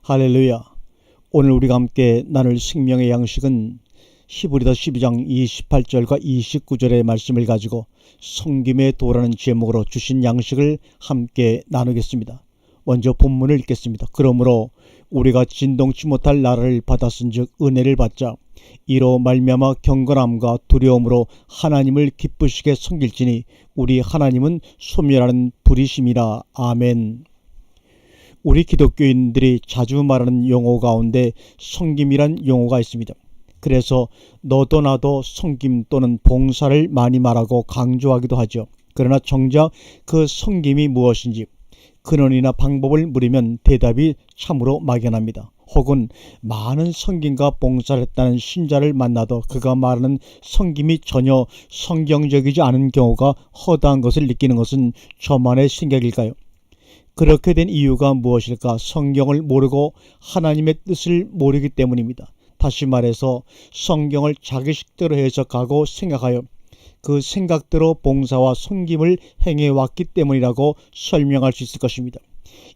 할렐루야. 오늘 우리가 함께 나눌 생명의 양식은 히브리서 12장 28절과 29절의 말씀을 가지고 섬김의 도라는 제목으로 주신 양식을 함께 나누겠습니다. 먼저 본문을 읽겠습니다. 그러므로 우리가 진동치 못할 나라를 받았은즉 은혜를 받자. 이로 말미암아 경건함과 두려움으로 하나님을 기쁘시게 섬길지니 우리 하나님은 소멸하는 불이심이라. 아멘. 우리 기독교인들이 자주 말하는 용어 가운데 섬김이란 용어가 있습니다. 그래서 너도 나도 섬김 또는 봉사를 많이 말하고 강조하기도 하죠. 그러나 정작 그 섬김이 무엇인지 근원이나 방법을 물으면 대답이 참으로 막연합니다. 혹은 많은 섬김과 봉사를 했다는 신자를 만나도 그가 말하는 섬김이 전혀 성경적이지 않은 경우가 허다한 것을 느끼는 것은 저만의 생각일까요? 그렇게 된 이유가 무엇일까? 성경을 모르고 하나님의 뜻을 모르기 때문입니다. 다시 말해서 성경을 자기식대로 해석하고 생각하여 그 생각대로 봉사와 섬김을 행해왔기 때문이라고 설명할 수 있을 것입니다.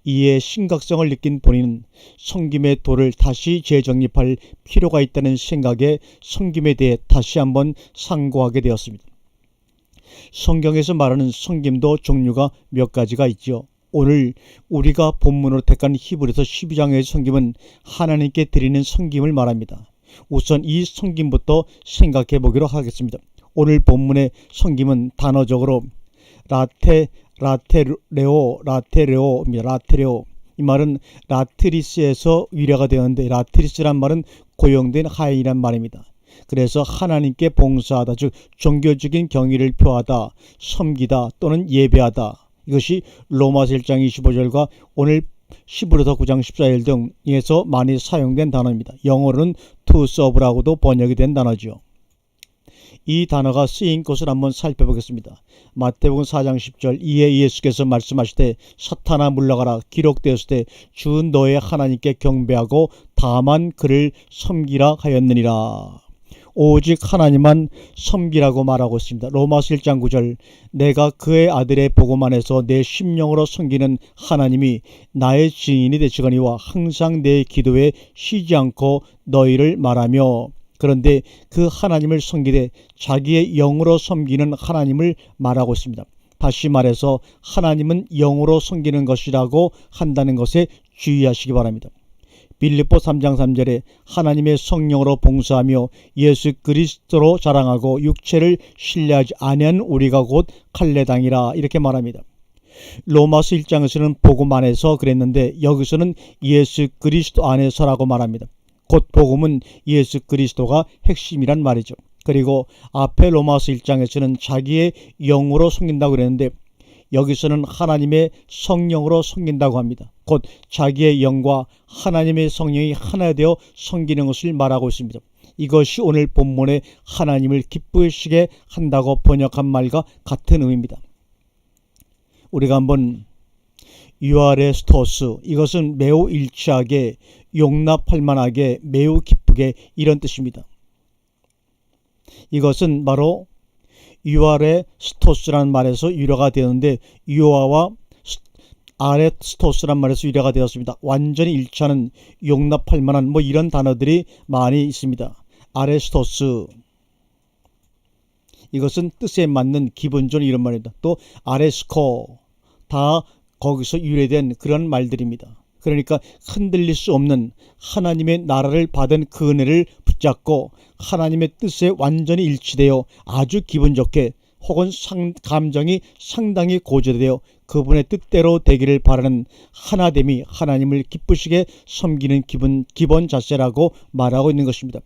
이에 심각성을 느낀 본인은 섬김의 도를 다시 재정립할 필요가 있다는 생각에 섬김에 대해 다시 한번 상고하게 되었습니다. 성경에서 말하는 섬김도 종류가 몇 가지가 있죠. 오늘 우리가 본문으로 택한 히브리서 12장의 섬김은 하나님께 드리는 섬김을 말합니다. 우선 이 섬김부터 생각해 보기로 하겠습니다. 오늘 본문의 섬김은 단어적으로 라테레오입니다. 이 말은 라트리스에서 유래가 되었는데 라트리스란 말은 고용된 하인이란 말입니다. 그래서 하나님께 봉사하다, 즉 종교적인 경의를 표하다, 섬기다 또는 예배하다, 이것이 로마서 1장 25절과 오늘 히브리서 9장 14절 등에서 많이 사용된 단어입니다. 영어로는 to serve라고도 번역이 된 단어죠. 이 단어가 쓰인 것을 한번 살펴보겠습니다. 마태복음 4장 10절 이에 예수께서 말씀하시되 사탄아 물러가라 기록되었을 때 주 너의 하나님께 경배하고 다만 그를 섬기라 하였느니라. 오직 하나님만 섬기라고 말하고 있습니다. 로마서 1장 9절 내가 그의 아들의 복음 안에서 내 심령으로 섬기는 하나님이 나의 증인이 되시거니와 항상 내 기도에 쉬지 않고 너희를 말하며. 그런데 그 하나님을 섬기되 자기의 영으로 섬기는 하나님을 말하고 있습니다. 다시 말해서 하나님은 영으로 섬기는 것이라고 한다는 것에 주의하시기 바랍니다. 빌립보 3장 3절에 하나님의 성령으로 봉사하며 예수 그리스도로 자랑하고 육체를 신뢰하지 아니한 우리가 곧 칼레당이라 이렇게 말합니다. 로마서 1장에서는 복음 안에서 그랬는데 여기서는 예수 그리스도 안에서라고 말합니다. 곧 복음은 예수 그리스도가 핵심이란 말이죠. 그리고 앞에 로마서 1장에서는 자기의 영으로 섬긴다고 그랬는데 여기서는 하나님의 성령으로 섬긴다고 합니다. 곧 자기의 영과 하나님의 성령이 하나 되어 섬기는 것을 말하고 있습니다. 이것이 오늘 본문에 하나님을 기쁘시게 한다고 번역한 말과 같은 의미입니다. 우리가 한번 유아레스토스, 이것은 매우 일치하게, 용납할 만하게, 매우 기쁘게, 이런 뜻입니다. 이것은 바로 유아레스토스라는 말에서 유래가 되었는데 유아와 아레스토스란 말에서 유래가 되었습니다. 완전히 일치하는, 용납할 만한 이런 단어들이 많이 있습니다. 아레스토스, 이것은 뜻에 맞는 기분 좋은 이런 말입니다. 또 아레스코, 다 거기서 유래된 그런 말들입니다. 그러니까 흔들릴 수 없는 하나님의 나라를 받은 그 은혜를 붙잡고 하나님의 뜻에 완전히 일치되어 아주 기분 좋게 혹은 감정이 상당히 고조되어 그분의 뜻대로 되기를 바라는 하나됨이 하나님을 기쁘시게 섬기는 기본 자세라고 말하고 있는 것입니다.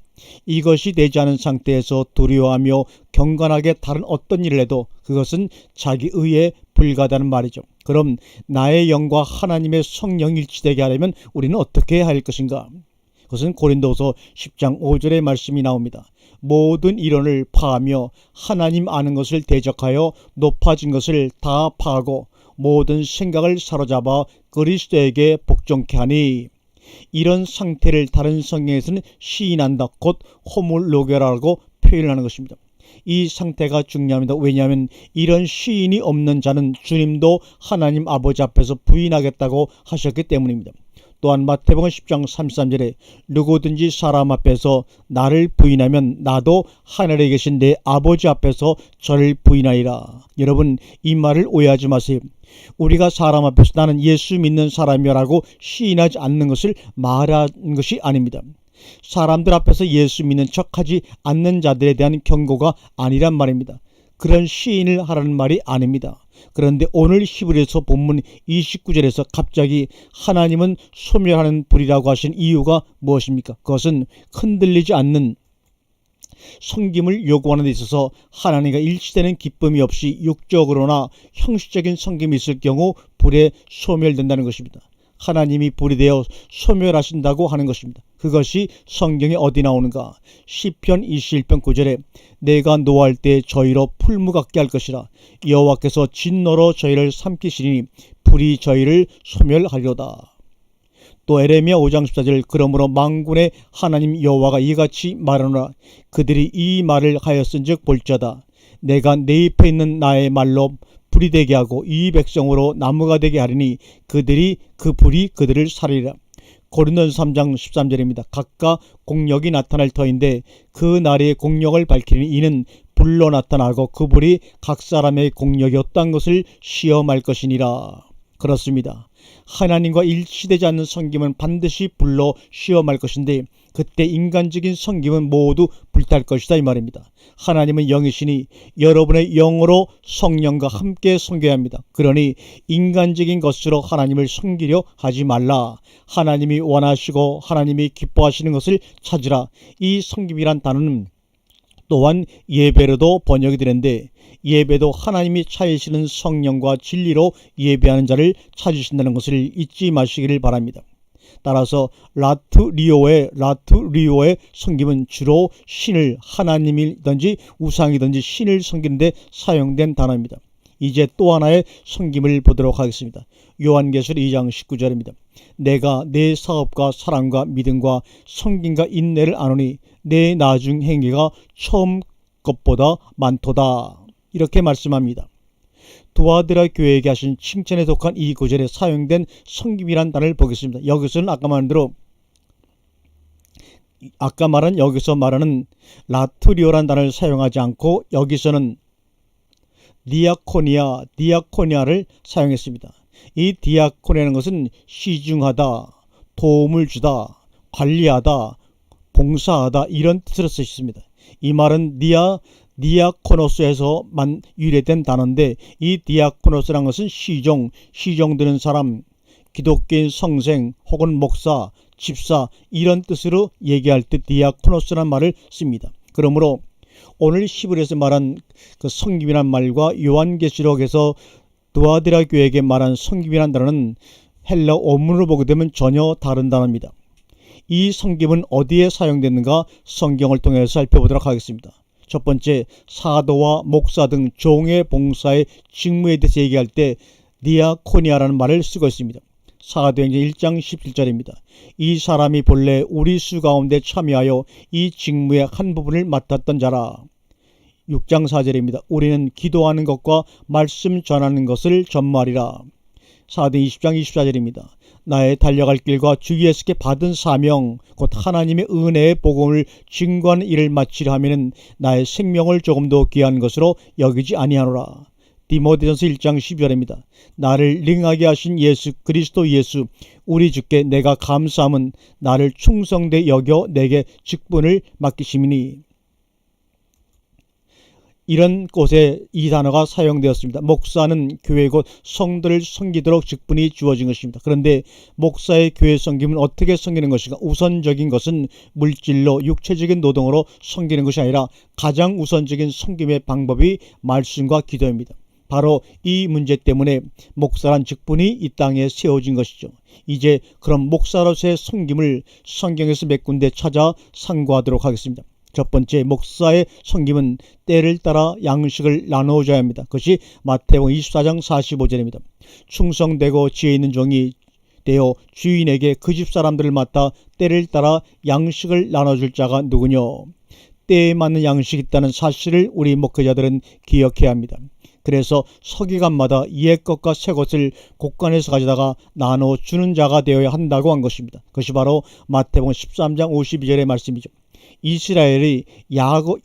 이것이 되지 않은 상태에서 두려워하며 경건하게 다른 어떤 일을 해도 그것은 자기 의에 불과하다는 말이죠. 그럼 나의 영과 하나님의 성령이 일치되게 하려면 우리는 어떻게 해야 할 것인가? 그것은 고린도서 10장 5절의 말씀이 나옵니다. 모든 이론을 파하며 하나님 아는 것을 대적하여 높아진 것을 다 파하고 모든 생각을 사로잡아 그리스도에게 복종케 하니. 이런 상태를 다른 성경에서는 시인한다, 곧 호물로게라고 표현하는 것입니다. 이 상태가 중요합니다. 왜냐하면 이런 시인이 없는 자는 주님도 하나님 아버지 앞에서 부인하겠다고 하셨기 때문입니다. 또한 마태복음 10장 33절에 누구든지 사람 앞에서 나를 부인하면 나도 하늘에 계신 내 아버지 앞에서 저를 부인하리라. 여러분, 이 말을 오해하지 마세요. 우리가 사람 앞에서 나는 예수 믿는 사람이라고 시인하지 않는 것을 말하는 것이 아닙니다. 사람들 앞에서 예수 믿는 척하지 않는 자들에 대한 경고가 아니란 말입니다. 그런 시인을 하라는 말이 아닙니다. 그런데 오늘 히브리서 본문 29절에서 갑자기 하나님은 소멸하는 불이라고 하신 이유가 무엇입니까? 그것은 흔들리지 않는 섬김을 요구하는 데 있어서 하나님과 일치되는 기쁨이 없이 육적으로나 형식적인 섬김이 있을 경우 불에 소멸된다는 것입니다. 하나님이 불이 되어 소멸하신다고 하는 것입니다. 그것이 성경에 어디 나오는가? 시편 21편 9절에 내가 노할 때 저희로 풀무 같게 할 것이라 여호와께서 진노로 저희를 삼키시니 불이 저희를 소멸하리로다. 또 에레미야 5장 14절 그러므로 만군의 하나님 여호와가 이같이 말하노라 그들이 이 말을 하였은즉 볼지어다 내가 내 입에 있는 나의 말로 불이 되게 하고 이 백성으로 나무가 되게 하리니 그들이 그 불이 그들을 살리리라. 고린도전서 3장 13절입니다. 각각 공력이 나타날 터인데 그 날의 공력을 밝히는 이는 불로 나타나고 그 불이 각 사람의 공력이 어떠한 것을 시험할 것이니라. 그렇습니다. 하나님과 일치되지 않는 섬김은 반드시 불로 시험할 것인데 그때 인간적인 섬김은 모두 불탈 것이다 이 말입니다. 하나님은 영이시니 여러분의 영으로 성령과 함께 섬겨야 합니다. 그러니 인간적인 것으로 하나님을 섬기려 하지 말라. 하나님이 원하시고 하나님이 기뻐하시는 것을 찾으라. 이 섬김이란 단어는 또한 예배로도 번역이 되는데 예배도 하나님이 차이시는 성령과 진리로 예배하는 자를 찾으신다는 것을 잊지 마시기를 바랍니다. 따라서 라트리오의 섬김은 주로 신을 하나님이든지 우상이든지 신을 섬기는 데 사용된 단어입니다. 이제 또 하나의 섬김을 보도록 하겠습니다. 요한계시록 2장 19절입니다. 내가 내 사업과 사랑과 믿음과 섬김과 인내를 아노니 내 나중 행위가 처음 것보다 많도다. 이렇게 말씀합니다. 두아드라 교회에게 하신 칭찬에 속한 이 구절에 사용된 섬김이란 단어를 보겠습니다. 여기서는 아까 말한 여기서 말하는 라트리오란 단어를 사용하지 않고 여기서는 디아코니아를 사용했습니다. 이 디아코니아라는 것은 시중하다, 도움을 주다, 관리하다, 봉사하다 이런 뜻으로 쓰였습니다. 이 말은 디아코노스에서만 유래된 단어인데 이 디아코노스라는 것은 시종드는 사람, 기독교인 성생 혹은 목사, 집사 이런 뜻으로 얘기할 때 디아코노스라는 말을 씁니다. 그러므로 오늘 히브리에서 말한 그 섬김이란 말과 요한계시록에서 두아디라 교회에게 말한 섬김이란 단어는 헬라 원문으로 보게 되면 전혀 다른 단어입니다. 이 섬김은 어디에 사용됐는가 성경을 통해서 살펴보도록 하겠습니다. 첫 번째, 사도와 목사 등 종의 봉사의 직무에 대해서 얘기할 때 디아코니아라는 말을 쓰고 있습니다. 사도행전 1장 17절입니다. 이 사람이 본래 우리 수 가운데 참여하여 이 직무의 한 부분을 맡았던 자라. 6장 4절입니다. 우리는 기도하는 것과 말씀 전하는 것을 전무하리라. 사도행전 20장 24절입니다. 나의 달려갈 길과 주 예수께 받은 사명 곧 하나님의 은혜의 복음을 증거하는 일을 마치려 하면은 나의 생명을 조금도 귀한 것으로 여기지 아니하노라. 디모데전서 1장 12절입니다. 나를 능하게 하신 예수 그리스도 예수 우리 주께 내가 감사함은 나를 충성되 여겨 내게 직분을 맡기심이니. 이런 곳에 이 단어가 사용되었습니다. 목사는 교회 곧 성도를 섬기도록 직분이 주어진 것입니다. 그런데 목사의 교회 섬김은 어떻게 섬기는 것인가? 우선적인 것은 물질로 육체적인 노동으로 섬기는 것이 아니라 가장 우선적인 섬김의 방법이 말씀과 기도입니다. 바로 이 문제 때문에 목사란 직분이 이 땅에 세워진 것이죠. 이제 그럼 목사로서의 섬김을 성경에서 몇 군데 찾아 상고하도록 하겠습니다. 첫 번째, 목사의 섬김은 때를 따라 양식을 나누어줘야 합니다. 그것이 마태복음 24장 45절입니다. 충성되고 지혜 있는 종이 되어 주인에게 그 집 사람들을 맡아 때를 따라 양식을 나눠줄 자가 누구뇨? 때에 맞는 양식이 있다는 사실을 우리 목회자들은 기억해야 합니다. 그래서 서기관마다 옛 것과 새 것을 곳간에서 가져다가 나눠 주는 자가 되어야 한다고 한 것입니다. 그것이 바로 마태복음 13장 52절의 말씀이죠. 이스라엘이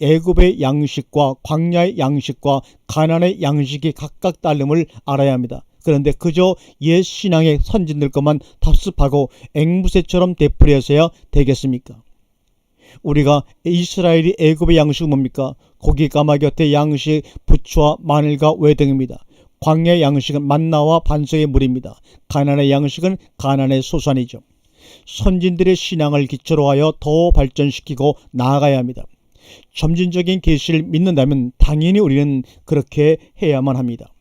애굽의 양식과 광야의 양식과 가나안의 양식이 각각 다름을 알아야 합니다. 그런데 그저 옛 신앙의 선진들 것만 답습하고 앵무새처럼 되풀이해서야 되겠습니까? 우리가 이스라엘이 애굽의 양식은 뭡니까? 고기 까마귀 곁에 양식 부추와 마늘과 외등입니다. 광야의 양식은 만나와 반석의 물입니다. 가나안의 양식은 가나안의 소산이죠. 선진들의 신앙을 기초로 하여 더 발전시키고 나아가야 합니다. 점진적인 계시를 믿는다면 당연히 우리는 그렇게 해야만 합니다.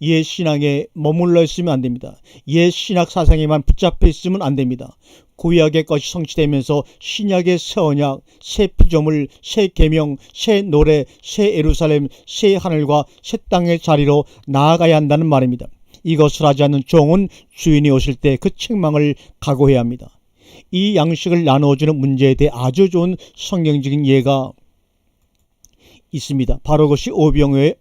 옛 신앙에 머물러 있으면 안 됩니다. 옛 신학 사상에만 붙잡혀 있으면 안 됩니다. 구약의 것이 성취되면서 신약의 새 언약, 새 피조물, 새 계명, 새 노래, 새 예루살렘, 새 하늘과 새 땅의 자리로 나아가야 한다는 말입니다. 이것을 하지 않는 종은 주인이 오실 때 그 책망을 각오해야 합니다. 이 양식을 나누어주는 문제에 대해 아주 좋은 성경적인 예가 있습니다. 바로 그것이 오병이어의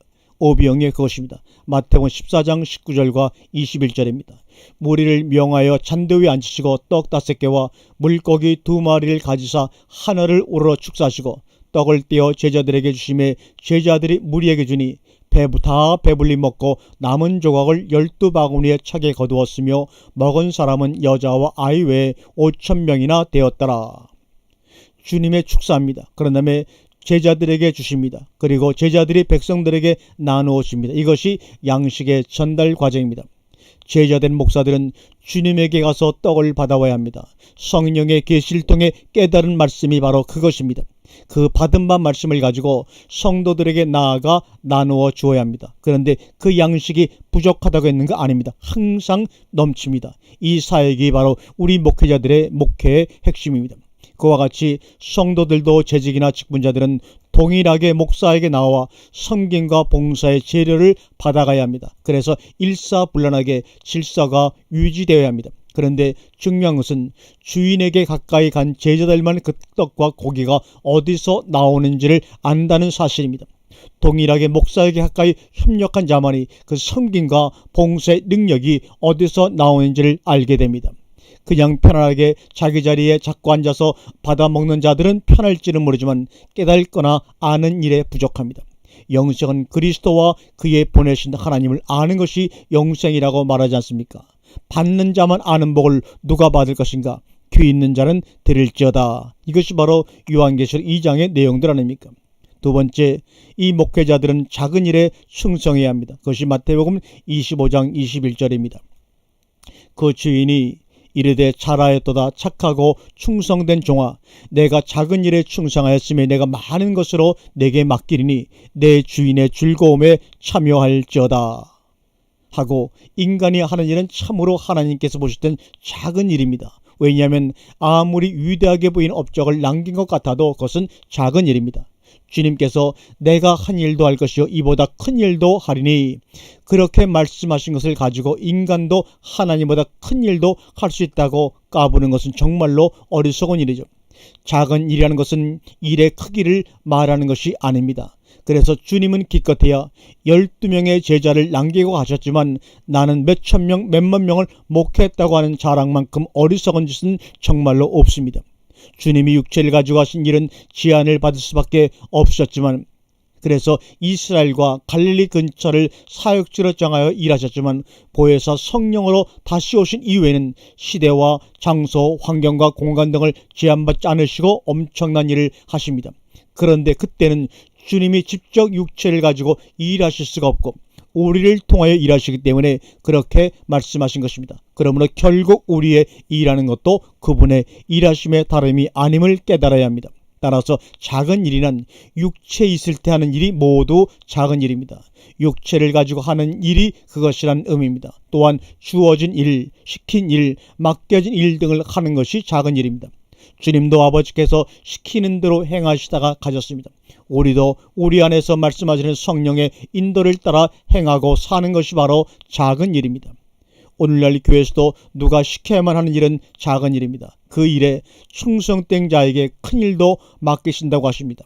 그것입니다. 마태복음 14장 19절과 21절입니다. 무리를 명하여 잔디 위에 앉히시고 떡 5개와 물고기 2마리를 가지사 하늘을 우러러 축사하시고 떡을 떼어 제자들에게 주심에 제자들이 무리에게 주니 다 배불리 먹고 남은 조각을 12바구니에 차게 거두었으며 먹은 사람은 여자와 아이 외에 5,000명이나 되었더라. 주님의 축사입니다. 그런 다음에 제자들에게 주십니다. 그리고 제자들이 백성들에게 나누어 줍니다. 이것이 양식의 전달 과정입니다. 제자된 목사들은 주님에게 가서 떡을 받아와야 합니다. 성령의 계시를 통해 깨달은 말씀이 바로 그것입니다. 그 받은 바 말씀을 가지고 성도들에게 나아가 나누어 주어야 합니다. 그런데 그 양식이 부족하다고 했는 거 아닙니다. 항상 넘칩니다. 이 사역이 바로 우리 목회자들의 목회의 핵심입니다. 그와 같이 성도들도 재직이나 직분자들은 동일하게 목사에게 나와 섬김과 봉사의 재료를 받아가야 합니다. 그래서 일사불란하게 질서가 유지되어야 합니다. 그런데 중요한 것은 주인에게 가까이 간 제자들만 그 떡과 고기가 어디서 나오는지를 안다는 사실입니다. 동일하게 목사에게 가까이 협력한 자만이 그 섬김과 봉사의 능력이 어디서 나오는지를 알게 됩니다. 그냥 편안하게 자기 자리에 자꾸 앉아서 받아먹는 자들은 편할지는 모르지만 깨달거나 아는 일에 부족합니다. 영생은 그리스도와 그의 보내신 하나님을 아는 것이 영생이라고 말하지 않습니까? 받는 자만 아는 복을 누가 받을 것인가? 귀 있는 자는 들을지어다. 이것이 바로 요한계시록 2장의 내용들 아닙니까? 두 번째, 이 목회자들은 작은 일에 충성해야 합니다. 그것이 마태복음 25장 21절입니다. 그 주인이 이르되 잘하였도다 착하고 충성된 종아, 내가 작은 일에 충성하였으며 내가 많은 것으로 내게 맡기리니 내 주인의 즐거움에 참여할지어다 하고, 인간이 하는 일은 참으로 하나님께서 보실 땐 작은 일입니다. 왜냐하면 아무리 위대하게 보이는 업적을 남긴 것 같아도 그것은 작은 일입니다. 주님께서 내가 한 일도 할 것이요 이보다 큰 일도 하리니, 그렇게 말씀하신 것을 가지고 인간도 하나님보다 큰 일도 할 수 있다고 까부는 것은 정말로 어리석은 일이죠. 작은 일이라는 것은 일의 크기를 말하는 것이 아닙니다. 그래서 주님은 기껏해야 12명의 제자를 남기고 가셨지만 나는 몇천 명, 몇만 명을 목회했다고 하는 자랑만큼 어리석은 짓은 정말로 없습니다. 주님이 육체를 가지고 하신 일은 제한을 받을 수밖에 없었지만, 그래서 이스라엘과 갈릴리 근처를 사역지로 정하여 일하셨지만 보혜사 성령으로 다시 오신 이후에는 시대와 장소, 환경과 공간 등을 제한받지 않으시고 엄청난 일을 하십니다. 그런데 그때는 주님이 직접 육체를 가지고 일하실 수가 없고 우리를 통하여 일하시기 때문에 그렇게 말씀하신 것입니다. 그러므로 결국 우리의 일하는 것도 그분의 일하심의 다름이 아님을 깨달아야 합니다. 따라서 작은 일이란 육체에 있을 때 하는 일이 모두 작은 일입니다. 육체를 가지고 하는 일이 그것이란 의미입니다. 또한 주어진 일, 시킨 일, 맡겨진 일 등을 하는 것이 작은 일입니다. 주님도 아버지께서 시키는 대로 행하시다가 가셨습니다. 우리도 우리 안에서 말씀하시는 성령의 인도를 따라 행하고 사는 것이 바로 작은 일입니다. 오늘날 교회에서도 누가 시켜야만 하는 일은 작은 일입니다. 그 일에 충성된 자에게 큰 일도 맡기신다고 하십니다.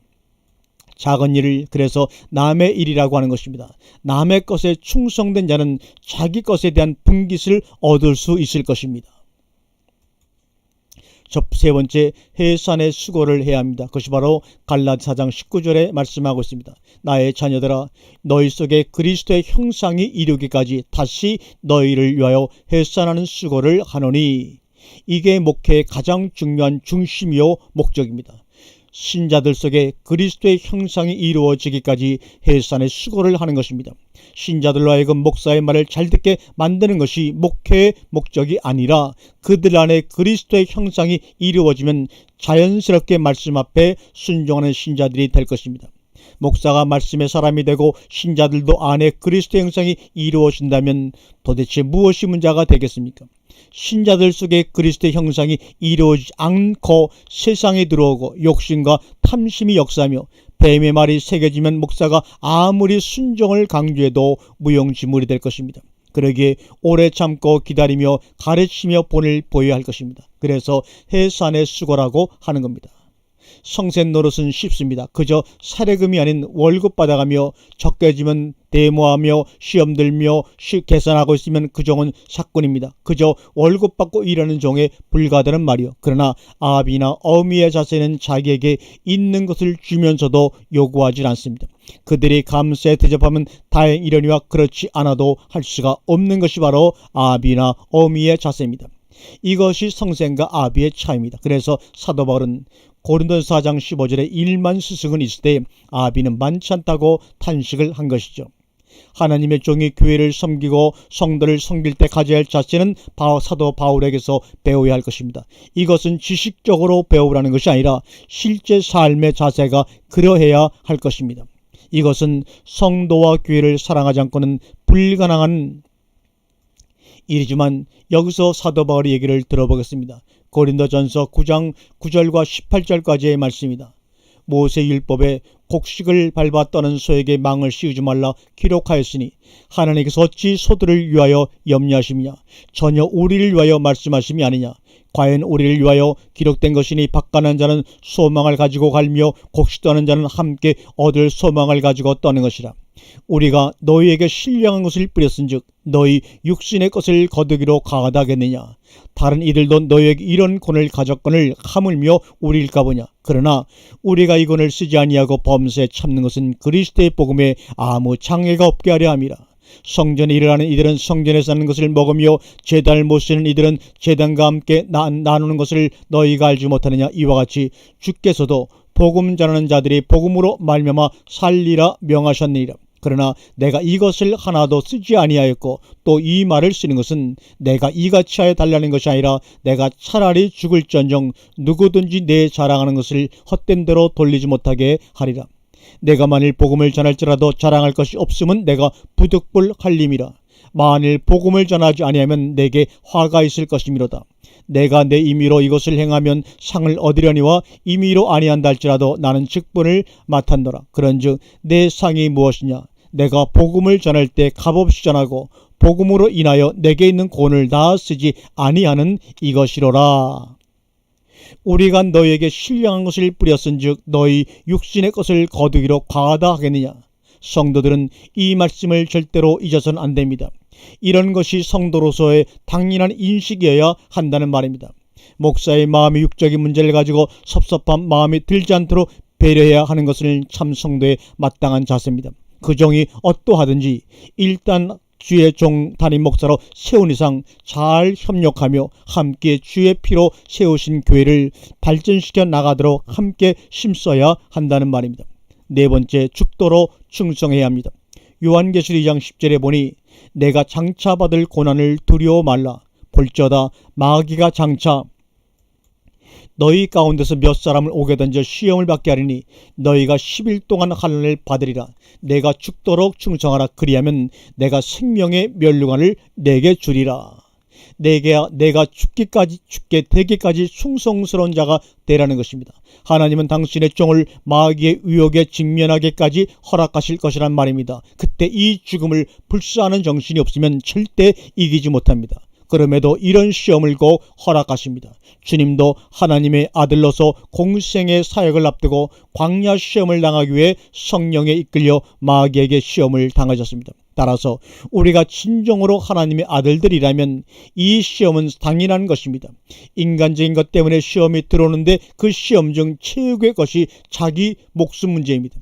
작은 일을 그래서 남의 일이라고 하는 것입니다. 남의 것에 충성된 자는 자기 것에 대한 분깃을 얻을 수 있을 것입니다. 세 번째, 해산의 수고를 해야 합니다. 그것이 바로 갈라디아 4장 19절에 말씀하고 있습니다. 나의 자녀들아, 너희 속에 그리스도의 형상이 이루기까지 다시 너희를 위하여 해산하는 수고를 하노니. 이게 목회의 가장 중요한 중심이요 목적입니다. 신자들 속에 그리스도의 형상이 이루어지기까지 해산의 수고를 하는 것입니다. 신자들로 하여금 목사의 말을 잘 듣게 만드는 것이 목회의 목적이 아니라 그들 안에 그리스도의 형상이 이루어지면 자연스럽게 말씀 앞에 순종하는 신자들이 될 것입니다. 목사가 말씀의 사람이 되고 신자들도 안에 그리스도의 형상이 이루어진다면 도대체 무엇이 문제가 되겠습니까? 신자들 속에 그리스도의 형상이 이루어지지 않고 세상에 들어오고 욕심과 탐심이 역사하며 뱀의 말이 새겨지면 목사가 아무리 순종을 강조해도 무용지물이 될 것입니다. 그러기에 오래 참고 기다리며 가르치며 본을 보여야 할 것입니다. 그래서 해산의 수고라고 하는 겁니다. 성센 노릇은 쉽습니다. 그저 사례금이 아닌 월급 받아가며 적게 지면 데모하며 시험 들며 계산하고 있으면 그 종은 사꾼입니다. 그저 월급 받고 일하는 종에 불과하다는 말이요. 그러나 아비나 어미의 자세는 자기에게 있는 것을 주면서도 요구하지 않습니다. 그들이 감사에 대접하면 다행이려니와 그렇지 않아도 할 수가 없는 것이 바로 아비나 어미의 자세입니다. 이것이 성sen과 아비의 차이입니다. 그래서 사도 바울은 고린도서 4장 15절에 1만 스승은 있을 때 아비는 많지 않다고 탄식을 한 것이죠. 하나님의 종이 교회를 섬기고 성도를 섬길 때 가져야 할 자세는 사도 바울에게서 배워야 할 것입니다. 이것은 지식적으로 배우라는 것이 아니라 실제 삶의 자세가 그러해야 할 것입니다. 이것은 성도와 교회를 사랑하지 않고는 불가능한 일이지만 여기서 사도 바울의 얘기를 들어보겠습니다. 고린도전서 9장 9절과 18절까지의 말씀입니다. 모세율법에 곡식을 밟아 떠는 소에게 망을 씌우지 말라 기록하였으니 하나님께서 어찌 소들을 위하여 염려하시느냐 전혀 우리를 위하여 말씀하심이 아니냐. 과연 우리를 위하여 기록된 것이니 밭가는 자는 소망을 가지고 갈며 곡식 떠는 자는 함께 얻을 소망을 가지고 떠는 것이라. 우리가 너희에게 신령한 것을 뿌렸은즉 너희 육신의 것을 거두기로 가하다 하겠느냐. 다른 이들도 너희에게 이런 권을 가졌거늘 하물며 우리일까 보냐. 그러나 우리가 이 권을 쓰지 아니하고 범사에 참는 것은 그리스도의 복음에 아무 장애가 없게 하려 함이라. 성전에 일하는 이들은 성전에 사는 것을 먹으며 제단을 못 쓰는 이들은 제단과 함께 나누는 것을 너희가 알지 못하느냐. 이와 같이 주께서도 복음 전하는 자들이 복음으로 말미암아 살리라 명하셨느니라. 그러나 내가 이것을 하나도 쓰지 아니하였고 또 이 말을 쓰는 것은 내가 이같이 하여 달라는 것이 아니라 내가 차라리 죽을지언정 누구든지 내 자랑하는 것을 헛된 대로 돌리지 못하게 하리라. 내가 만일 복음을 전할지라도 자랑할 것이 없으면 내가 부득불 할림이라. 만일 복음을 전하지 아니하면 내게 화가 있을 것이미로다. 내가 내 임의로 이것을 행하면 상을 얻으려니와 임의로 아니한다 할지라도 나는 직분을 맡았노라. 그런즉 내 상이 무엇이냐. 내가 복음을 전할 때 값없이 전하고 복음으로 인하여 내게 있는 권을 다 쓰지 아니하는 이것이로라. 우리가 너희에게 신령한 것을 뿌렸은즉 너희 육신의 것을 거두기로 과하다 하겠느냐. 성도들은 이 말씀을 절대로 잊어서는 안 됩니다. 이런 것이 성도로서의 당연한 인식이어야 한다는 말입니다. 목사의 마음의 육적인 문제를 가지고 섭섭한 마음이 들지 않도록 배려해야 하는 것을 참 성도의 마땅한 자세입니다. 그 종이 어떠하든지 일단 주의 종 담임 목사로 세운 이상 잘 협력하며 함께 주의 피로 세우신 교회를 발전시켜 나가도록 함께 힘써야 한다는 말입니다. 네 번째, 죽도록 충성해야 합니다. 요한계시록 2장 10절에 보니 내가 장차받을 고난을 두려워 말라. 볼지어다 마귀가 장차 너희 가운데서 몇 사람을 오게 던져 시험을 받게 하리니 너희가 10일 동안 환난을 받으리라. 내가 죽도록 충성하라. 그리하면 내가 생명의 면류관을 내게 주리라. 내가 죽게 되기까지 충성스러운 자가 되라는 것입니다. 하나님은 당신의 종을 마귀의 유혹에 직면하게까지 허락하실 것이란 말입니다. 그때 이 죽음을 불사하는 정신이 없으면 절대 이기지 못합니다. 그럼에도 이런 시험을 꼭 허락하십니다. 주님도 하나님의 아들로서 공생의 사역을 앞두고 광야 시험을 당하기 위해 성령에 이끌려 마귀에게 시험을 당하셨습니다. 따라서 우리가 진정으로 하나님의 아들들이라면 이 시험은 당연한 것입니다. 인간적인 것 때문에 시험이 들어오는데 그 시험 중 최고의 것이 자기 목숨 문제입니다.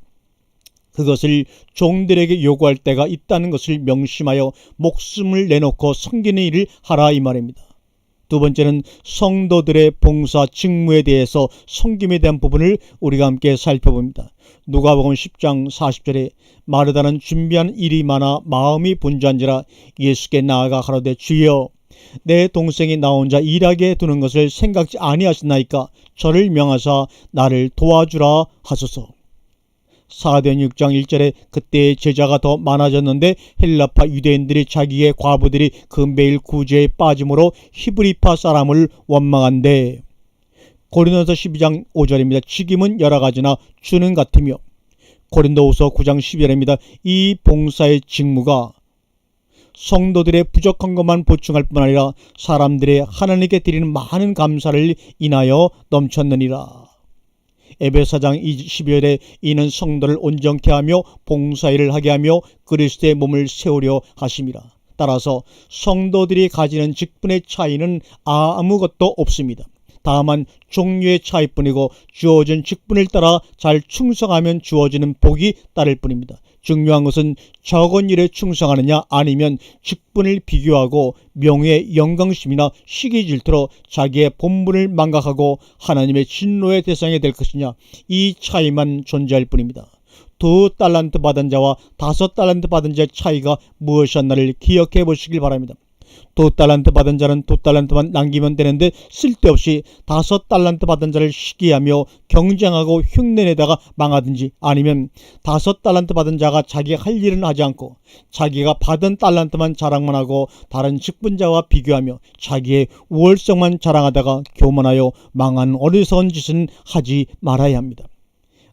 그것을 종들에게 요구할 때가 있다는 것을 명심하여 목숨을 내놓고 섬기는 일을 하라 이 말입니다. 두 번째는 성도들의 봉사 직무에 대해서 섬김에 대한 부분을 우리가 함께 살펴봅니다. 누가복음 10장 40절에 마르다는 준비한 일이 많아 마음이 분주한지라 예수께 나아가 가로되 주여 내 동생이 나 혼자 일하게 두는 것을 생각지 아니하시나이까 저를 명하사 나를 도와주라 하소서. 사도행 6장 1절에 그때 제자가 더 많아졌는데 헬라파 유대인들이 자기의 과부들이 그 매일 구제에 빠짐으로 히브리파 사람을 원망한대. 고린도서 12장 5절입니다. 직임은 여러 가지나 주는 같으며. 고린도후서 9장 12절입니다. 이 봉사의 직무가 성도들의 부족한 것만 보충할 뿐 아니라 사람들의 하나님께 드리는 많은 감사를 인하여 넘쳤느니라. 에베소서 12절에 이는 성도를 온전케 하며 봉사일을 하게 하며 그리스도의 몸을 세우려 하심이라. 따라서 성도들이 가지는 직분의 차이는 아무것도 없습니다. 다만 종류의 차이뿐이고 주어진 직분을 따라 잘 충성하면 주어지는 복이 따를 뿐입니다. 중요한 것은 적은 일에 충성하느냐 아니면 직분을 비교하고 명예, 영광심이나 시기 질투로 자기의 본분을 망각하고 하나님의 진노의 대상이 될 것이냐, 이 차이만 존재할 뿐입니다. 2달란트 받은 자와 5달란트 받은 자의 차이가 무엇이었나를 기억해 보시길 바랍니다. 2달란트 받은 자는 2달란트만 남기면 되는데 쓸데없이 5달란트 받은 자를 시기하며 경쟁하고 흉내내다가 망하든지, 아니면 5달란트 받은 자가 자기가 할 일은 하지 않고 자기가 받은 달란트만 자랑만 하고 다른 직분자와 비교하며 자기의 우월성만 자랑하다가 교만하여 망한 어리석은 짓은 하지 말아야 합니다.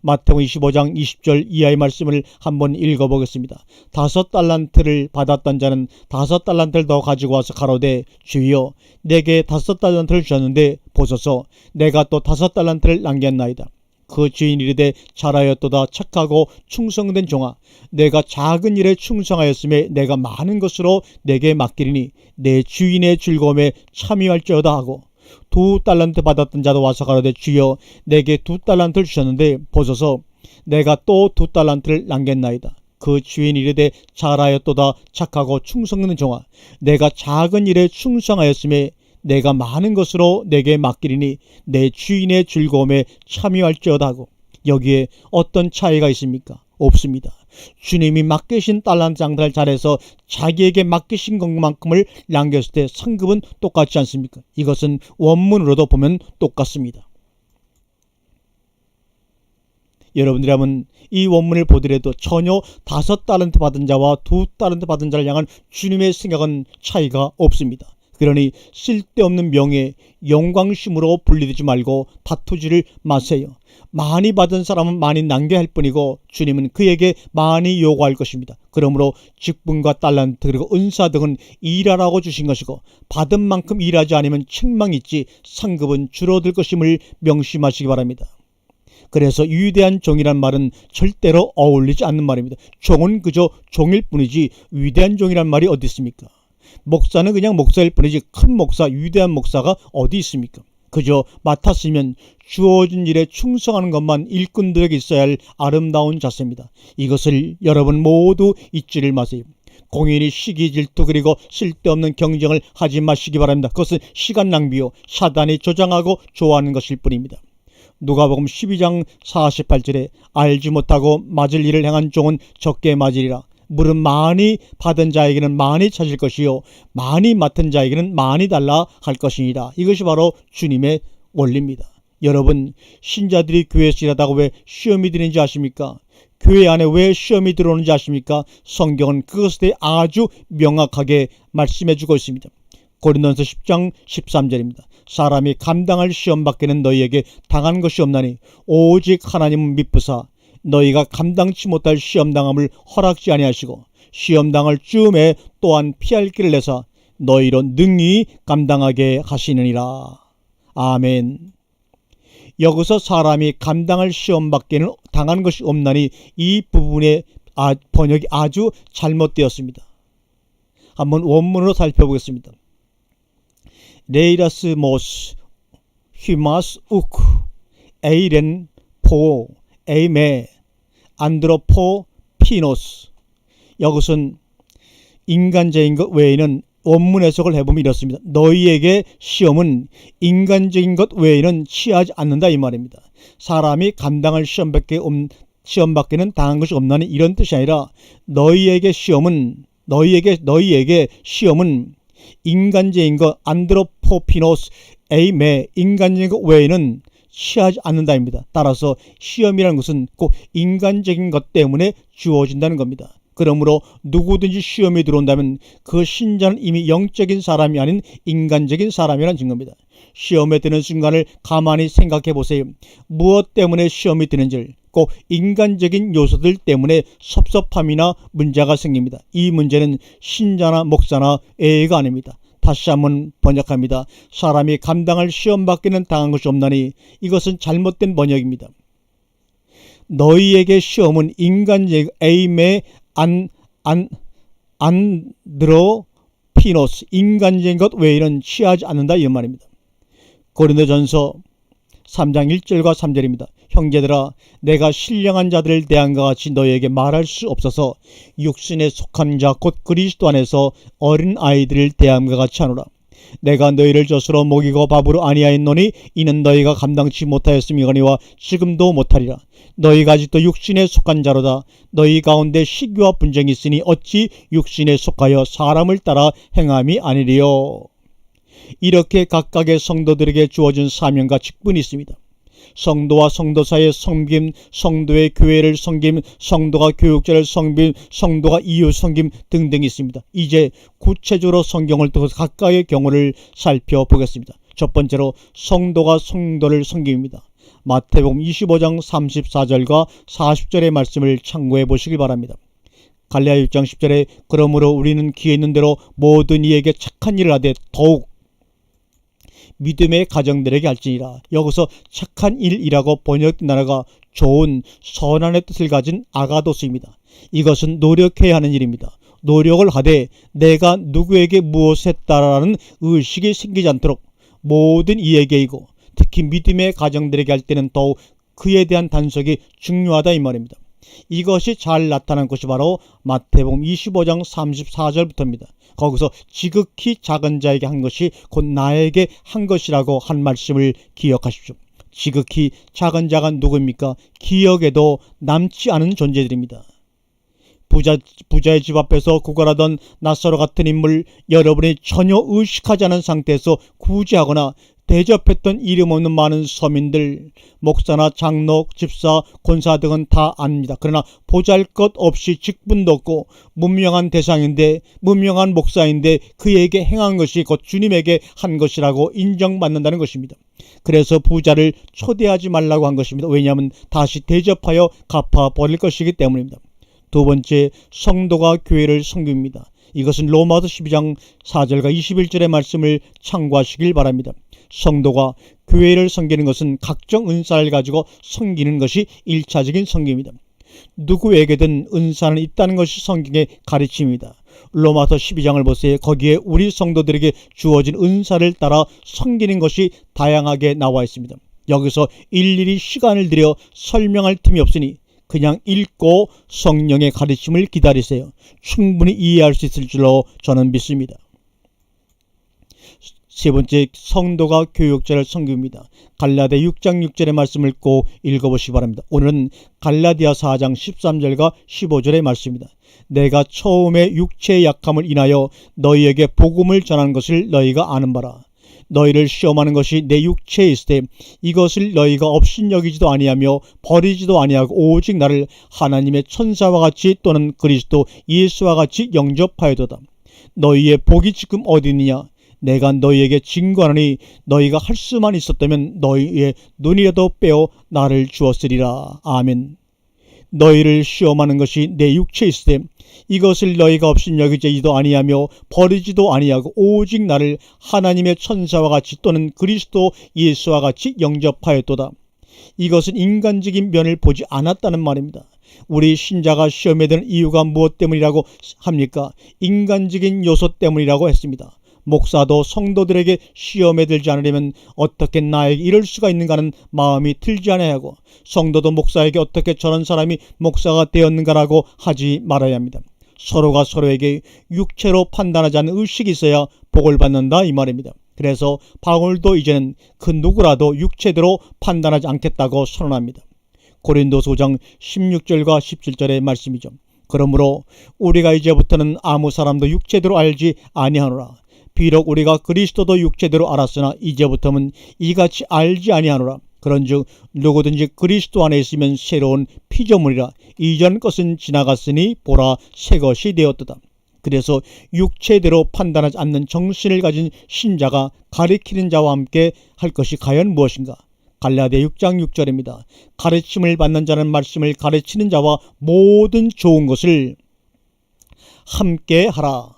마태복음 25장 20절 이하의 말씀을 한번 읽어보겠습니다. 5달란트를 받았던 자는 5달란트를 더 가지고 와서 가로되 주여 내게 5달란트를 주셨는데 보소서 내가 또 5달란트를 남겼나이다. 그 주인 이르되 잘하였도다 착하고 충성된 종아, 내가 작은 일에 충성하였음에 내가 많은 것으로 내게 맡기리니 내 주인의 즐거움에 참여할지어다 하고, 2달란트 받았던 자도 와서 가로되 주여 내게 2달란트를 주셨는데 보소서 내가 또 2달란트를 남겼나이다. 그 주인 이르되 잘하였도다 착하고 충성된 종아, 내가 작은 일에 충성하였음에 내가 많은 것으로 내게 맡기리니 내 주인의 즐거움에 참여할지어다 하고, 여기에 어떤 차이가 있습니까? 없습니다. 주님이 맡기신 달란트 장사를 잘해서 자기에게 맡기신 것만큼을 남겼을 때 상급은 똑같지 않습니까? 이것은 원문으로도 보면 똑같습니다. 여러분들이라면 이 원문을 보더라도 전혀 5달란트 받은 자와 2달란트 받은 자를 향한 주님의 생각은 차이가 없습니다. 그러니 쓸데없는 명예, 영광심으로 분리되지 말고 다투지를 마세요. 많이 받은 사람은 많이 남겨야 할 뿐이고 주님은 그에게 많이 요구할 것입니다. 그러므로 직분과 달란트 그리고 은사 등은 일하라고 주신 것이고 받은 만큼 일하지 않으면 책망이 있지 상급은 줄어들 것임을 명심하시기 바랍니다. 그래서 위대한 종이란 말은 절대로 어울리지 않는 말입니다. 종은 그저 종일 뿐이지 위대한 종이란 말이 어디 있습니까? 목사는 그냥 목사일 뿐이지 큰 목사, 위대한 목사가 어디 있습니까? 그저 맡았으면 주어진 일에 충성하는 것만 일꾼들에게 있어야 할 아름다운 자세입니다. 이것을 여러분 모두 잊지를 마세요. 공연히 시기 질투 그리고 쓸데없는 경쟁을 하지 마시기 바랍니다. 그것은 시간 낭비요 사단이 조장하고 좋아하는 것일 뿐입니다. 누가복음 12장 48절에 알지 못하고 맞을 일을 행한 종은 적게 맞으리라. 물은 많이 받은 자에게는 많이 찾을 것이요 많이 맡은 자에게는 많이 달라 할 것이니라. 이것이 바로 주님의 원리입니다. 여러분, 신자들이 교회에서 일하다가 왜 시험이 드는지 아십니까? 교회 안에 왜 시험이 들어오는지 아십니까? 성경은 그것에 대해 아주 명확하게 말씀해 주고 있습니다. 고린도서 10장 13절입니다. 사람이 감당할 시험 밖에는 너희에게 당한 것이 없나니 오직 하나님은 미쁘사 너희가 감당치 못할 시험당함을 허락지 아니하시고 시험당할 즈음에 또한 피할 길을 내사 너희로 능히 감당하게 하시느니라. 아멘. 여기서 사람이 감당할 시험밖에는 당한 것이 없나니 이 부분의 번역이 아주 잘못되었습니다. 한번 원문으로 살펴보겠습니다. 레이라스 모스 히마스 우크 에이렌 포 에이메 안드로포 피노스. 여기서는 인간적인 것 외에는 원문 해석을 해보면 이렇습니다. 너희에게 시험은 인간적인 것 외에는 취하지 않는다 이 말입니다. 사람이 감당할 시험밖에는 당한 것이 없나니 이런 뜻이 아니라 너희에게 시험은 인간적인 것 안드로포피노스 에이메 인간적인 것 외에는 취하지 않는다입니다. 따라서 시험이라는 것은 꼭 인간적인 것 때문에 주어진다는 겁니다. 그러므로 누구든지 시험이 들어온다면 그 신자는 이미 영적인 사람이 아닌 인간적인 사람이라는 증거입니다. 시험에 드는 순간을 가만히 생각해 보세요. 무엇 때문에 시험이 드는지를 꼭 인간적인 요소들 때문에 섭섭함이나 문제가 생깁니다. 이 문제는 신자나 목사나 애가 아닙니다. 다시 한번 번역합니다. 사람이 감당할 시험밖에는 당한 것이 없나니 이것은 잘못된 번역입니다. 너희에게 시험은 인간적 에임의 안드로피노스 인간적인 것 외에는 취하지 않는다 이 말입니다. 고린도전서 3장 1절과 3절입니다. 형제들아 내가 신령한 자들을 대한과 같이 너희에게 말할 수 없어서 육신에 속한 자 곧 그리스도 안에서 어린 아이들을 대함과 같이 하노라. 내가 너희를 젖으로 먹이고 밥으로 아니하였노니 이는 너희가 감당치 못하였음이거니와 지금도 못하리라. 너희가 아직도 육신에 속한 자로다. 너희 가운데 시기와 분쟁이 있으니 어찌 육신에 속하여 사람을 따라 행함이 아니리요. 이렇게 각각의 성도들에게 주어진 사명과 직분이 있습니다. 성도와 성도 사이의 섬김, 성도의 교회를 섬김, 성도가 교육자를 섬김, 성도가 이웃 섬김 등등이 있습니다. 이제 구체적으로 성경을 통해서 각각의 경우를 살펴보겠습니다. 첫 번째로 성도가 성도를 섬김입니다. 마태복음 25장 34절과 40절의 말씀을 참고해 보시기 바랍니다. 갈라디아 6장 10절에 그러므로 우리는 기회 있는 대로 모든 이에게 착한 일을 하되 더욱 믿음의 가정들에게 할지니라. 여기서 착한 일이라고 번역된 단어가 좋은 선한의 뜻을 가진 아가도스입니다. 이것은 노력해야 하는 일입니다. 노력을 하되 내가 누구에게 무엇을 했다라는 의식이 생기지 않도록 모든 이에게이고 특히 믿음의 가정들에게 할 때는 더욱 그에 대한 단속이 중요하다 이 말입니다. 이것이 잘 나타난 것이 바로 마태복음 25장 34절부터입니다. 거기서 지극히 작은 자에게 한 것이 곧 나에게 한 것이라고 한 말씀을 기억하십시오. 지극히 작은 자가 누구입니까? 기억에도 남지 않은 존재들입니다. 부자의 집 앞에서 구걸하던 나사로 같은 인물, 여러분이 전혀 의식하지 않은 상태에서 구제하거나 대접했던 이름 없는 많은 서민들, 목사나 장로, 집사, 권사 등은 다 압니다. 그러나 보잘것없이 직분도 없고 무명한 대상인데, 무명한 목사인데 그에게 행한 것이 곧 주님에게 한 것이라고 인정받는다는 것입니다. 그래서 부자를 초대하지 말라고 한 것입니다. 왜냐하면 다시 대접하여 갚아버릴 것이기 때문입니다. 두 번째, 성도가 교회를 섬깁니다. 이것은 로마서 12장 4절과 21절의 말씀을 참고하시길 바랍니다. 성도가 교회를 섬기는 것은 각종 은사를 가지고 섬기는 것이 1차적인 섬김입니다. 누구에게든 은사는 있다는 것이 성경의 가르침입니다. 로마서 12장을 보세요. 거기에 우리 성도들에게 주어진 은사를 따라 섬기는 것이 다양하게 나와 있습니다. 여기서 일일이 시간을 들여 설명할 틈이 없으니 그냥 읽고 성령의 가르침을 기다리세요. 충분히 이해할 수 있을 줄로 저는 믿습니다. 세 번째, 성도가 교육자를 섬깁니다. 갈라디아 6장 6절의 말씀을 꼭 읽어보시기 바랍니다. 오늘은 갈라디아 4장 13절과 15절의 말씀입니다. 내가 처음에 육체의 약함을 인하여 너희에게 복음을 전하는 것을 너희가 아는 바라. 너희를 시험하는 것이 내 육체에 있을 때 이것을 너희가 업신여기지도 아니하며 버리지도 아니하고 오직 나를 하나님의 천사와 같이 또는 그리스도 예수와 같이 영접하여도다. 너희의 복이 지금 어디 있느냐? 내가 너희에게 증거하노니 너희가 할 수만 있었다면 너희의 눈이라도 빼어 나를 주었으리라. 아멘. 너희를 시험하는 것이 내 육체에 있으되 이것을 너희가 업신여기지도 아니하며 버리지도 아니하고 오직 나를 하나님의 천사와 같이 또는 그리스도 예수와 같이 영접하였도다. 이것은 인간적인 면을 보지 않았다는 말입니다. 우리 신자가 시험에 드는 이유가 무엇 때문이라고 합니까? 인간적인 요소 때문이라고 했습니다. 목사도 성도들에게 시험에 들지 않으려면 어떻게 나에게 이럴 수가 있는가 하는 마음이 들지 않아야 하고, 성도도 목사에게 어떻게 저런 사람이 목사가 되었는가라고 하지 말아야 합니다. 서로가 서로에게 육체로 판단하지 않는 의식이 있어야 복을 받는다 이 말입니다. 그래서 바울도 이제는 그 누구라도 육체대로 판단하지 않겠다고 선언합니다. 고린도서 5장 16절과 17절의 말씀이죠. 그러므로 우리가 이제부터는 아무 사람도 육체대로 알지 아니하노라. 비록 우리가 그리스도도 육체대로 알았으나 이제부터는 이같이 알지 아니하노라. 그런즉 누구든지 그리스도 안에 있으면 새로운 피조물이라. 이전 것은 지나갔으니 보라 새 것이 되었도다. 그래서 육체대로 판단하지 않는 정신을 가진 신자가 가리키는 자와 함께 할 것이 과연 무엇인가? 갈라디아 6장 6절입니다. 가르침을 받는 자는 말씀을 가르치는 자와 모든 좋은 것을 함께 하라.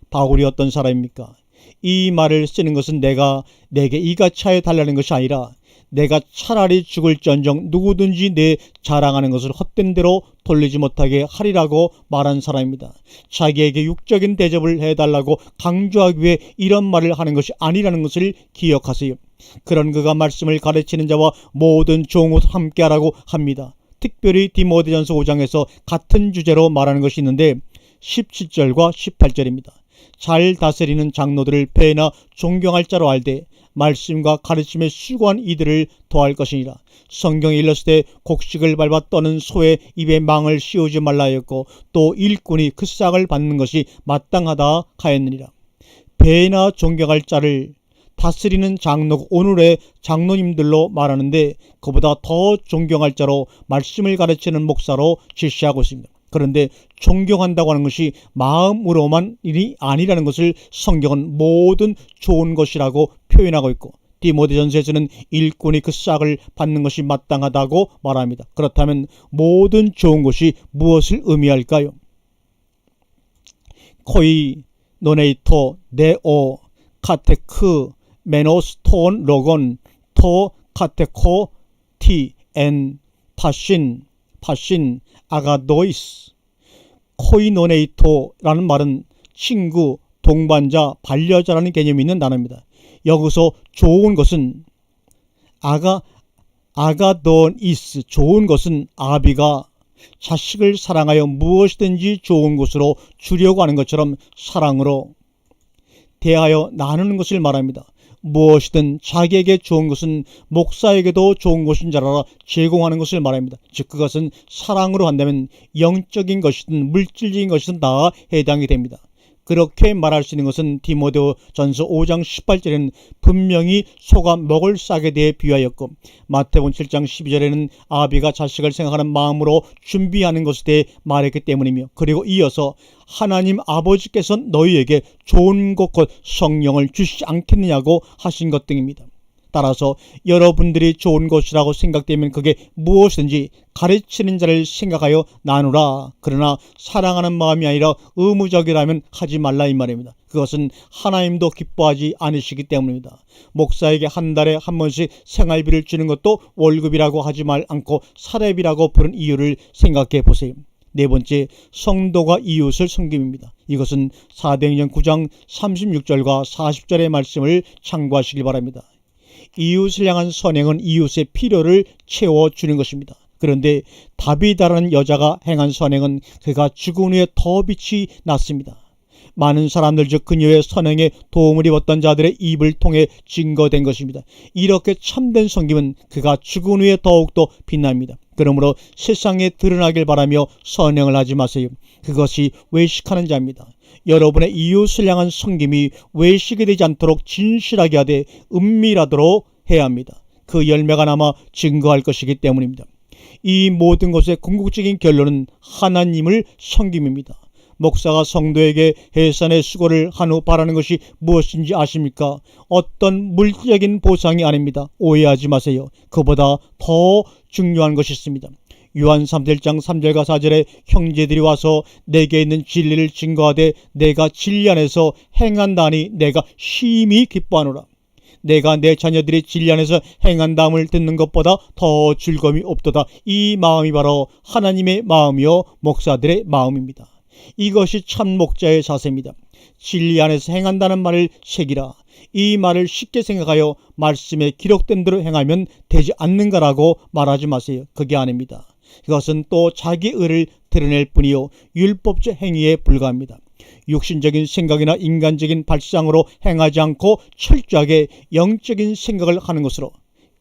바울이 어떤 사람입니까? 이 말을 쓰는 것은 내게 이같이 하여 달라는 것이 아니라 내가 차라리 죽을지언정 누구든지 내 자랑하는 것을 헛된 대로 돌리지 못하게 하리라고 말한 사람입니다. 자기에게 육적인 대접을 해달라고 강조하기 위해 이런 말을 하는 것이 아니라는 것을 기억하세요. 그런 그가 말씀을 가르치는 자와 모든 좋은 것을 함께하라고 합니다. 특별히 디모데전서 5장에서 같은 주제로 말하는 것이 있는데 17절과 18절입니다. 잘 다스리는 장로들을 배나 존경할 자로 알되 말씀과 가르침에 수고한 이들을 더할 것이니라. 성경에 일렀을 때 곡식을 밟아 떠는 소의 입에 망을 씌우지 말라 하였고 또 일꾼이 그 싹을 받는 것이 마땅하다 하였느니라. 배나 존경할 자를 다스리는 장로, 오늘의 장로님들로 말하는데 그보다 더 존경할 자로 말씀을 가르치는 목사로 제시하고 있습니다. 그런데 존경한다고 하는 것이 마음으로만 일이 아니라는 것을 성경은 모든 좋은 것이라고 표현하고 있고, 디모데전서에서는 일꾼이 그 싹을 받는 것이 마땅하다고 말합니다. 그렇다면 모든 좋은 것이 무엇을 의미할까요? 코이, 노네이토, 네오, 카테크, 메노스톤, 로건, 토, 카테코, 티, 엔, 파신, 아가도이스. 코이노네이토라는 말은 친구, 동반자, 반려자라는 개념이 있는 단어입니다. 여기서 좋은 것은 아가도이스, 좋은 것은 아비가 자식을 사랑하여 무엇이든지 좋은 것으로 주려고 하는 것처럼 사랑으로 대하여 나누는 것을 말합니다. 무엇이든 자기에게 좋은 것은 목사에게도 좋은 것인 줄 알아 제공하는 것을 말합니다. 즉 그것은 사랑으로 한다면 영적인 것이든 물질적인 것이든 다 해당이 됩니다. 그렇게 말할 수 있는 것은 디모데전서 5장 18절에는 분명히 소가 먹을 싹에 대해 비유하였고, 마태복음 7장 12절에는 아비가 자식을 생각하는 마음으로 준비하는 것에 대해 말했기 때문이며, 그리고 이어서 하나님 아버지께서 너희에게 좋은 것 곧 성령을 주시지 않겠느냐고 하신 것 등입니다. 따라서 여러분들이 좋은 것이라고 생각되면 그게 무엇이든지 가르치는 자를 생각하여 나누라. 그러나 사랑하는 마음이 아니라 의무적이라면 하지 말라 이 말입니다. 그것은 하나님도 기뻐하지 않으시기 때문입니다. 목사에게 한 달에 한 번씩 생활비를 주는 것도 월급이라고 하지 않고 사례비라고 부른 이유를 생각해 보세요. 네 번째, 성도가 이웃을 섬김입니다. 이것은 사도행전 9장 36절과 40절의 말씀을 참고하시길 바랍니다. 이웃을 향한 선행은 이웃의 필요를 채워주는 것입니다. 그런데 다비다라는 여자가 행한 선행은 그가 죽은 후에 더 빛이 났습니다. 많은 사람들 즉 그녀의 선행에 도움을 입었던 자들의 입을 통해 증거된 것입니다. 이렇게 참된 섬김은 그가 죽은 후에 더욱더 빛납니다. 그러므로 세상에 드러나길 바라며 선행을 하지 마세요. 그것이 외식하는 자입니다. 여러분의 이웃을 향한 섬김이 외식이 되지 않도록 진실하게 하되 은밀하도록 해야 합니다. 그 열매가 남아 증거할 것이기 때문입니다. 이 모든 것의 궁극적인 결론은 하나님을 섬김입니다. 목사가 성도에게 해산의 수고를 한 후 바라는 것이 무엇인지 아십니까? 어떤 물질적인 보상이 아닙니다. 오해하지 마세요. 그보다 더 중요한 것이 있습니다. 요한 3장 3절과 4절에 형제들이 와서 내게 있는 진리를 증거하되 내가 진리 안에서 행한다니 내가 심히 기뻐하노라. 내가 내 자녀들이 진리 안에서 행한다함을 듣는 것보다 더 즐거움이 없도다. 이 마음이 바로 하나님의 마음이요 목사들의 마음입니다. 이것이 참 목자의 자세입니다. 진리 안에서 행한다는 말을 새기라. 이 말을 쉽게 생각하여 말씀에 기록된 대로 행하면 되지 않는가라고 말하지 마세요. 그게 아닙니다. 이것은 또 자기 의를 드러낼 뿐이요 율법적 행위에 불과합니다. 육신적인 생각이나 인간적인 발상으로 행하지 않고 철저하게 영적인 생각을 하는 것으로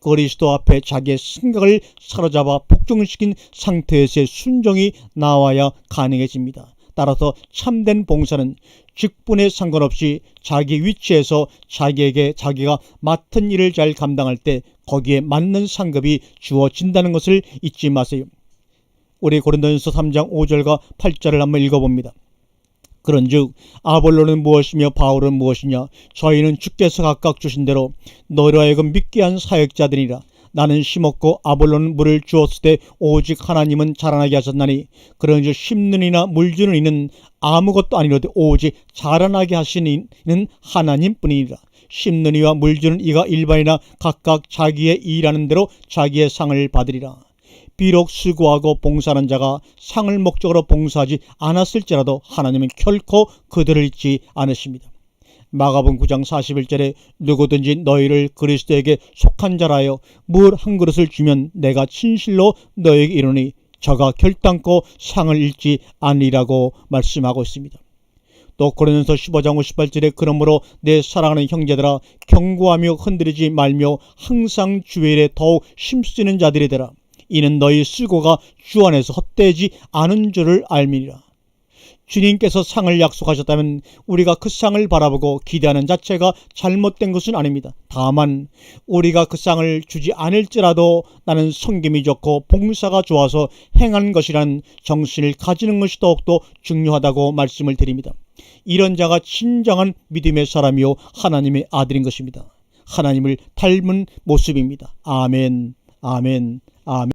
그리스도 앞에 자기의 생각을 사로잡아 복종시킨 상태에서의 순종이 나와야 가능해집니다. 따라서 참된 봉사는 직분에 상관없이 자기 위치에서 자기에게 자기가 맡은 일을 잘 감당할 때 거기에 맞는 상급이 주어진다는 것을 잊지 마세요. 우리 고린도전서 3장 5절과 8절을 한번 읽어봅니다. 그런즉 아볼로는 무엇이며 바울은 무엇이냐? 저희는 주께서 각각 주신 대로 너희로 하여금 믿게 한 사역자들이라. 나는 심었고 아볼로는 물을 주었을 때 오직 하나님은 자라나게 하셨나니 그런즉 심는 이나 물 주는 이는 아무것도 아니로되 오직 자라나게 하시는 이는 하나님뿐이니라. 심는 이와 물 주는 이가 일반이나 각각 자기의 일하는 대로 자기의 상을 받으리라. 비록 수고하고 봉사하는 자가 상을 목적으로 봉사하지 않았을지라도 하나님은 결코 그들을 잊지 않으십니다. 마가복음 9장 41절에 누구든지 너희를 그리스도에게 속한 자라여 물 한 그릇을 주면 내가 진실로 너희에게 이르노니 저가 결단코 상을 잃지 않으리라고 말씀하고 있습니다. 또 고린도전서 15장 58절에 그러므로 내 사랑하는 형제들아 경고하며 흔들리지 말며 항상 주일에 더욱 힘쓰는 자들이 되라. 이는 너희 수고가 주 안에서 헛되지 않은 줄을 알미니라. 주님께서 상을 약속하셨다면 우리가 그 상을 바라보고 기대하는 자체가 잘못된 것은 아닙니다. 다만 우리가 그 상을 주지 않을지라도 나는 섬김이 좋고 봉사가 좋아서 행한 것이라는 정신을 가지는 것이 더욱더 중요하다고 말씀을 드립니다. 이런 자가 진정한 믿음의 사람이요 하나님의 아들인 것입니다. 하나님을 닮은 모습입니다. 아멘, 아멘, 아멘.